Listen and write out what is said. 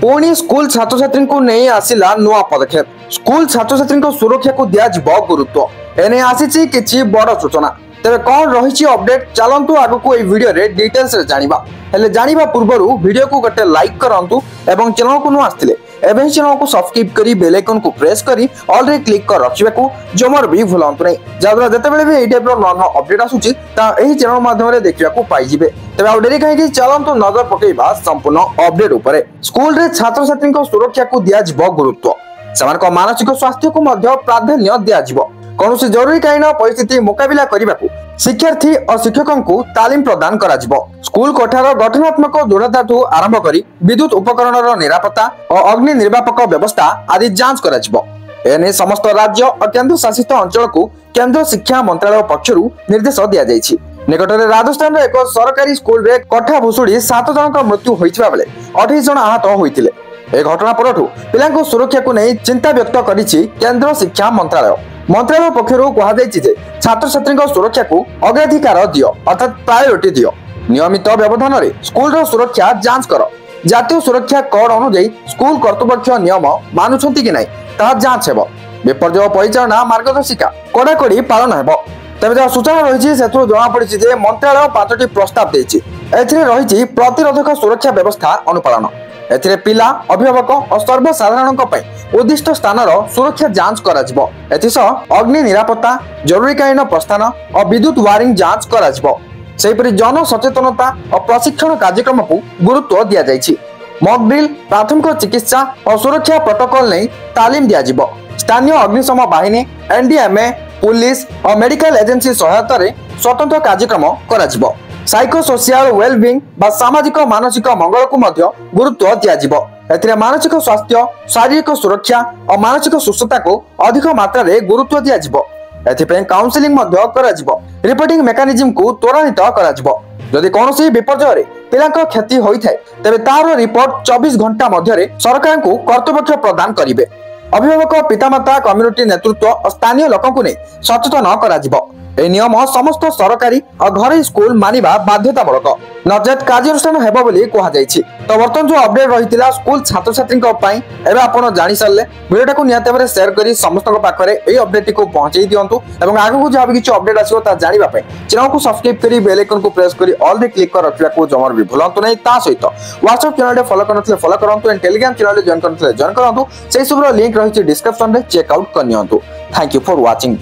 पुणी स्कूल छात्र छात्री को नहीं आसिला नुआ पदक्षेप। स्कूल छात्र छात्री सुरक्षा को दिया गुरुत्व एने आसी किछि बड़ सूचना। तेरे कौन रही अपडेट चलतु आग को वीडियो रे डिटेल्स रे जानिबा। हेले जानिबा पूर्वरु वीडियो को गोटे लाइक करंतु एवं चैनल को नु आस्थिले एवं चैनल को सब्सक्राइब करी बेल आइकन को प्रेस करी ऑल रे क्लिक कर रखिबा को जमर भी भूलंतु नै। जादरा जते बेले भी एई टाइप रो नन अपडेट आसुची ता एही चैनल माध्यम रे देखिबा को पाई जिवे। तबे आ डेरी काहे कि चलंतु नजर पकेइबा संपूर्ण अपडेट उपरे। स्कूल रे छात्र छात्री को सुरक्षा को दिया जिवो गुरुत्व। सेमानक मानसिक स्वास्थ्य को मध्य प्राधान्य दिया जिवो। कौनसी जरूरीकालीन परिस्थिति मुकाबिला करने शिक्षार्थी और शिक्षकों को तालीम प्रदान करा जिवो। स्कूल कोठार गठनात्मक दृढ़ता आरंभ करी विद्युत उपकरण निरापत्ता और अग्नि निर्वापक व्यवस्था आदि जांच करा जिवो। एने समस्त राज्य और केंद्र शासित अंचल को केंद्र शिक्षा मंत्रालय पक्षरु निर्देश दिया जायछि। निकटरे राजस्थान एक सरकारी स्कूल रे कोठा भुसुड़ी 7 जन मृत्यु होइथिबा बेले 28 जन आहत होइथिले। ए घटना परठु पिलांको सुरक्षा को नहीं चिंता व्यक्त करिछि केंद्र शिक्षा मंत्रालय। मंत्रालय पक्षरु कहा जायछि जे छात्र छात्री सुरक्षा को अग्राधिकार दियो अर्थात प्रायोरिटी दियो। नियमित व्यवधान रे स्कूल रो सुरक्षा जांच करो। जातीय सुरक्षा कोड अनुसार स्कूल कर्तृपक्ष नियम मानुछंती कि नै ता जांच हेबो। विपर्य परिचालना मार्गदर्शिका कड़ाकड़ी पालन हेबो। तबे जो सूचना रही सेथु जणा पड़िछि जे मंत्रालय 5टी प्रस्ताव देछि। एथिरे रही प्रतिरोधक सुरक्षा व्यवस्था अनुपालन। एथिरे पिला अभिभावक और सर्वसाधारण उद्दिष्ट स्थान सुरक्षा जांच करा जिवो। एथिसह अग्नि निरापत्ता जरूरीकालीन प्रस्थान और विद्युत वायरिंग जांच करा जिवो। सेहिपरि जन सचेतनता और प्रशिक्षण कार्यक्रम को गुरुत्व दिया जायछि। मॉक ड्रिल प्राथमिक चिकित्सा और सुरक्षा प्रोटोकॉल नहीं तालीम दिया जिवो। स्थानीय अग्निशम बाहिनी एनडीएमए पुलिस और मेडिकल एजेंसी सहायता रे स्वतंत्र कार्यक्रम करा जिवो। साइको सोशियल वेलबिंग बा सामाजिक मानसिक मंगल को मध्य गुरुत्व दिया जिवो। एथिरे मानसिक स्वास्थ्य शारीरिक सुरक्षा और मानसिक सुस्थता को अधिक मात्रा रे गुरुत्व दिया जिवो। एथिपे काउंसलिंग मध्य करा जिवो। रिपोर्टिंग मेकानिज्म को त्वरान्वित करा जिवो। जदि कोनोसी विपर्य रे पिलांक क्षति होई थाए तबे तार रिपोर्ट 24 घंटा मध्य रे सरकार को कर्तव्य प्रदान करिवे। अभिभावक पितामाता कम्युनिटी नेतृत्व और स्थानीय लोकों को सचेतन करा जिवो। ए नियम समस्त सरकारी और घरे स्कूल मानिबा बाध्यतामूलक नचेत कार्यानुष्ठान हेबो बोली कहा जायछि। तो वर्तमान जो अपडेट रहितिला स्कूल छात्र छात्री पई एबे आपण जानि सरले वीडियो को नियत भाबरे शेयर करी समस्त पाखरे ए अपडेट को पहुंचाई दियंतु एवं आगु को जब किछ अपडेट आसीबो ता जानिबा पई चैनल को सब्सक्राइब करी बेल आइकन को प्रेस करी ऑल रे क्लिक कर रखिबा को जमर भी भूलंतु नै। ता सहित WhatsApp चैनल रे फॉलो करनथले फॉलो करंतु एंड Telegram चैनल रे जॉइन करनथले जॉइन करंतु सेहि सब लिंक रहिछि डिस्क्रिप्शन रे चेक आउट करनियंतु। Thank you for watching.